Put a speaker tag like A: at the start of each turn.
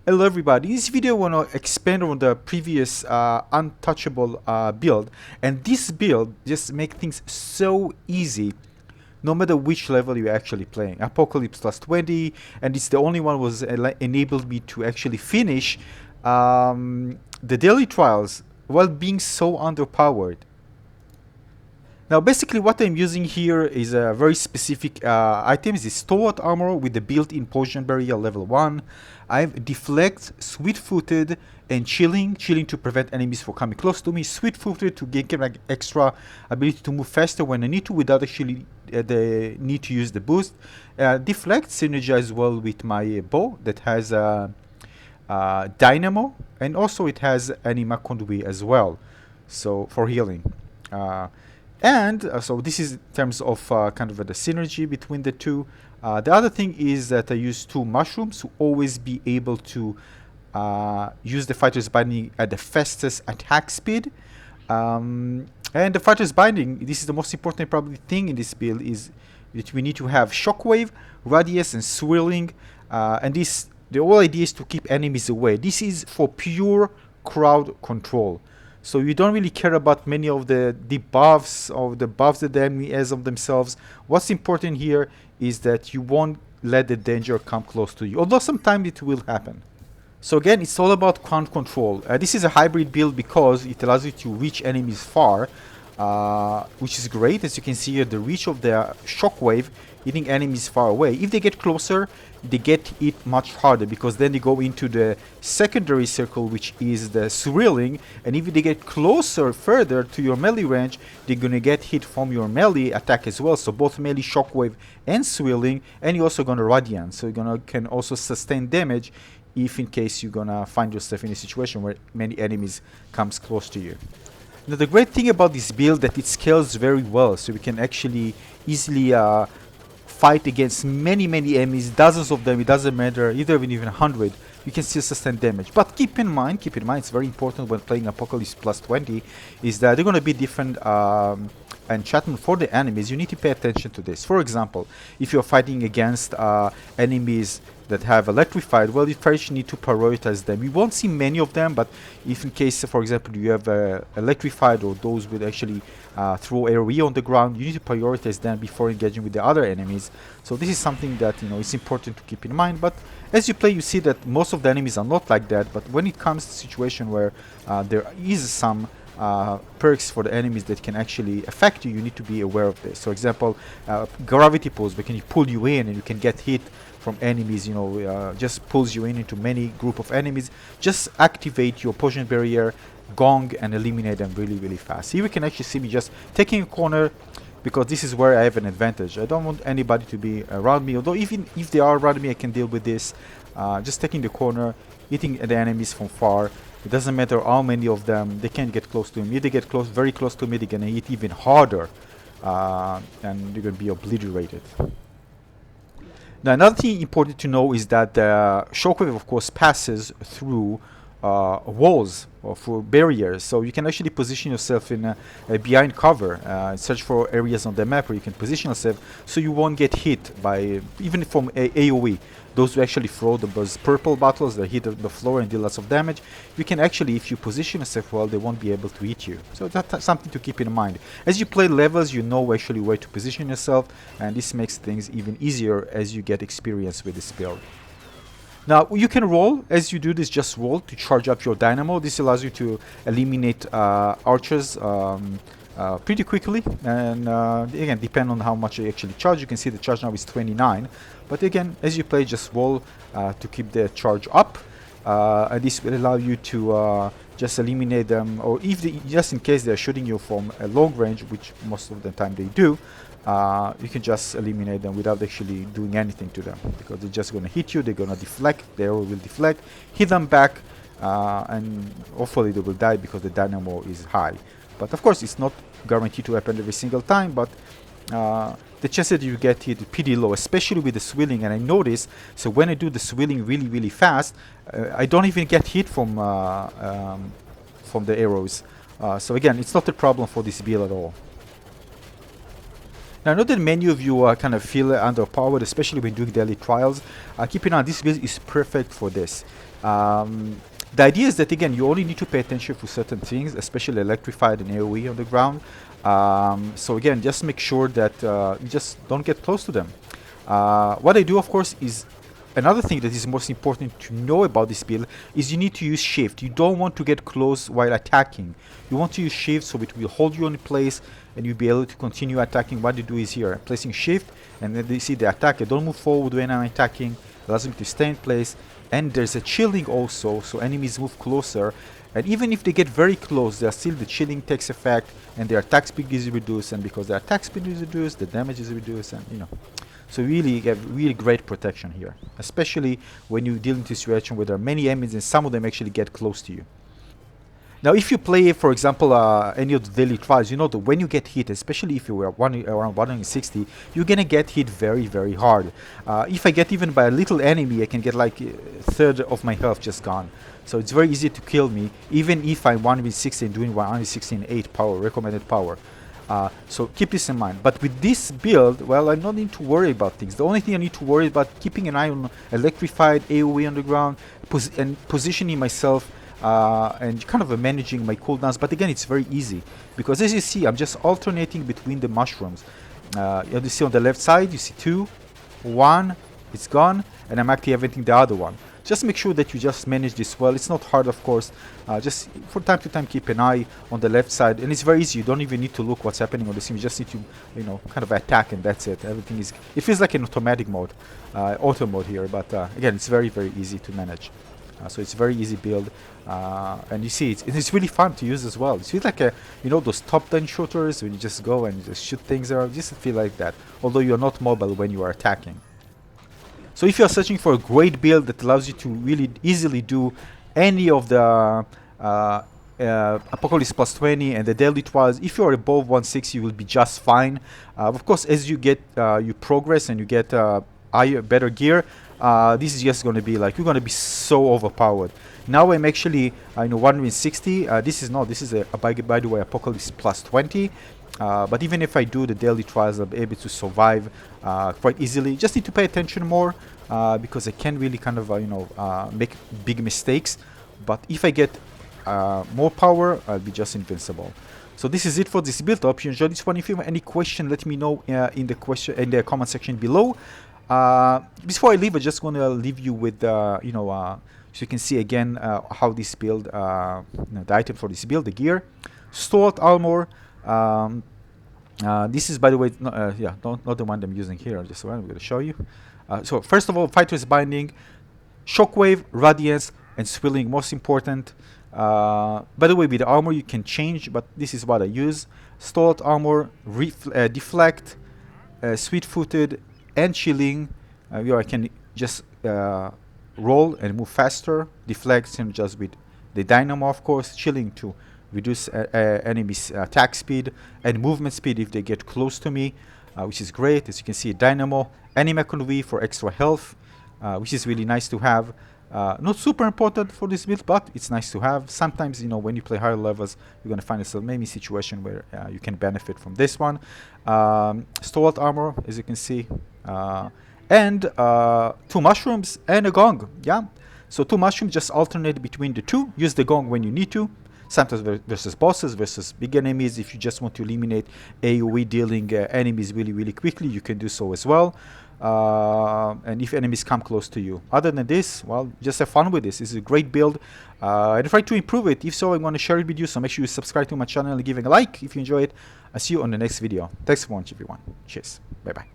A: Hello everybody, in this video I want to expand on the previous untouchable build, and this build just makes things so easy no matter which level you're actually playing. Apocalypse plus 20, and it's the only one was enabled me to actually finish the daily trials while being so underpowered. Now basically what I'm using here is a very specific item. Is stalwart armor with the built-in potion barrier level 1. I have deflect, sweet-footed, and chilling. Chilling to prevent enemies from coming close to me. Sweet-footed to give like extra ability to move faster when I need to without actually the need to use the boost. Deflect synergize well with my bow that has dynamo, and also it has anima conduit as well, so for healing. So this is in terms of kind of the synergy between the two. The other thing is that I use 2 mushrooms to always be able to use the fighter's binding at the fastest attack speed. And the fighter's binding, this is the most important probably thing in this build, is that we need to have shockwave, radius, and swirling. And the whole idea is to keep enemies away. This is for pure crowd control. So you don't really care about many of the debuffs or the buffs that the enemy has of themselves. What's important here is that you won't let the danger come close to you, although sometimes it will happen. So again, it's all about crowd control. This is a hybrid build because it allows you to reach enemies far, which is great. As you can see here, the reach of the shockwave hitting enemies far away. If they get closer, they get hit much harder because then they go into the secondary circle, which is the swirling, and if they get closer further to your melee range, they're gonna get hit from your melee attack as well. So both melee, shockwave, and swirling, and you're also gonna radiant, so you're can also sustain damage if in case you're gonna find yourself in a situation where many enemies comes close to you. Now the great thing about this build that it scales very well, so we can actually easily fight against many enemies, dozens of them. It doesn't matter, either even 100, you can still sustain damage. But keep in mind, it's very important when playing Apocalypse plus 20, is that they're going to be different enchantment for the enemies. You need to pay attention to this. For example, if you're fighting against enemies that have electrified, well, you first need to prioritize them. You won't see many of them, but if in case, for example, you have electrified or those with actually throw AoE on the ground, you need to prioritize them before engaging with the other enemies. So this is something that it's important to keep in mind. But as you play, you see that most of the enemies are not like that. But when it comes to a situation where there is some perks for the enemies that can actually affect you, you need to be aware of this. For example, gravity pulls, where can pull you in and you can get hit from enemies, just pulls you in into many group of enemies. Just activate your potion barrier, gong, and eliminate them really fast. Here we can actually see me just taking a corner, because this is where I have an advantage. I don't want anybody to be around me, although even if they are around me, I can deal with this. Just taking the corner, hitting the enemies from far. It doesn't matter how many of them, they can't get close to me. If they get close, very close to me, they're gonna hit even harder, and you're gonna be obliterated. Now, another thing important to know is that the shockwave, of course, passes through walls or through barriers, so you can actually position yourself in behind cover, search for areas on the map where you can position yourself, so you won't get hit by even from AoE. Those who actually throw those purple bottles that hit the floor and deal lots of damage, you can actually, if you position yourself well, they won't be able to hit you. So that's something to keep in mind. As you play levels, you know actually where to position yourself, and this makes things even easier as you get experience with this build. Now, you can roll. As you do this, just roll to charge up your dynamo. This allows you to eliminate archers pretty quickly, and again, depend on how much you actually charge. You can see the charge now is 29, but again, as you play, just roll to keep the charge up, and this will allow you to just eliminate them, or if just in case they're shooting you from a long range, which most of the time they do, you can just eliminate them without actually doing anything to them, because they're just going to hit you, they're going to deflect, the arrow will deflect, hit them back, and hopefully they will die because the dynamo is high. But of course, it's not guaranteed to happen every single time, but the chances that you get hit is pretty low, especially with the swirling. And I notice, so when I do the swirling really fast, I don't even get hit from the arrows. So again, it's not a problem for this build at all. Now, I know that many of you kind of feel underpowered, especially when doing daily trials. Keep in mind, this build is perfect for this. The idea is that, again, you only need to pay attention to certain things, especially electrified and AoE on the ground. So again, just make sure that you just don't get close to them. What I do, of course, is another thing that is most important to know about this build is you need to use shift. You don't want to get close while attacking. You want to use shift so it will hold you in place and you'll be able to continue attacking. What you do is here, placing shift, and then you see the attack. I don't move forward when I'm attacking. Allows me to stay in place. And there's a chilling also, so enemies move closer. And even if they get very close, still the chilling takes effect, and their attack speed is reduced. And because their attack speed is reduced, the damage is reduced, and you know. So really, you have really great protection here, especially when you deal in a situation where there are many enemies and some of them actually get close to you. Now, if you play, for example, any of the daily trials, you know that when you get hit, especially if you were around 160, you're gonna get hit very, very hard. If I get even by a little enemy, I can get like a third of my health just gone. So it's very easy to kill me, even if I'm 1v60 and doing 1v16 8 power, recommended power. So keep this in mind. But with this build, well, I don't need to worry about things. The only thing I need to worry about keeping an eye on electrified AoE on the ground and positioning myself and kind of managing my cooldowns. But again, it's very easy because as you see, I'm just alternating between the mushrooms. You see on the left side, you see 2, 1, it's gone, and I'm activating the other one. Just make sure that you just manage this well. It's not hard, of course. Just from time to time, keep an eye on the left side, and it's very easy. You don't even need to look what's happening on the scene. You just need to, you know, kind of attack, and that's it. Everything is. It feels like an automatic mode, auto mode here, but again, it's very, very easy to manage. So it's a very easy build, and you see it's really fun to use as well. It feels like you know, those top-down shooters when you just go and just shoot things around. Just feel like that. Although you're not mobile when you are attacking. So if you're searching for a great build that allows you to really easily do any of the Apocalypse plus 20 and the daily trials, if you're above 160, you will be just fine. Of course, as you get you progress and you get better gear, this is just going to be like, you're going to be so overpowered. Now I'm actually I know 160. This is by the way, Apocalypse plus 20. But even if I do the daily trials, I'll be able to survive quite easily. Just need to pay attention more because I can really kind of make big mistakes. But if I get more power, I'll be just invincible. So this is it for this build. I hope you enjoyed this one. If you have any question, let me know in the comment section below. Before I leave, I just want to leave you with so you can see again how this build, the item for this build, the gear, stored armor. This is, by the way, not the one I'm using here. Just one I'm going to show you. So first of all, Fighter's Binding, Shockwave, Radiance, and Swilling. Most important. By the way, with the armor you can change, but this is what I use. Stored armor, Deflect, Sweet-Footed, and Chilling. I can just roll and move faster. Deflect and just with the Dynamo, of course. Chilling to reduce enemies' attack speed and movement speed if they get close to me, which is great. As you can see, Dynamo, Animecon V for extra health, which is really nice to have. Not super important for this build, but it's nice to have. Sometimes, when you play higher levels, you're going to find yourself maybe situation where you can benefit from this one. Stalwart armor, as you can see, and 2 mushrooms and a gong. Yeah, so 2 mushrooms, just alternate between the 2. Use the gong when you need to. Sometimes versus bosses, versus big enemies. If you just want to eliminate AoE dealing enemies really, really quickly, you can do so as well. And if enemies come close to you. Other than this, well, just have fun with this. This is a great build. And try to improve it. If so, I want to share it with you. So make sure you subscribe to my channel and give it a like if you enjoy it. I'll see you on the next video. Thanks for watching, everyone. Cheers. Bye-bye.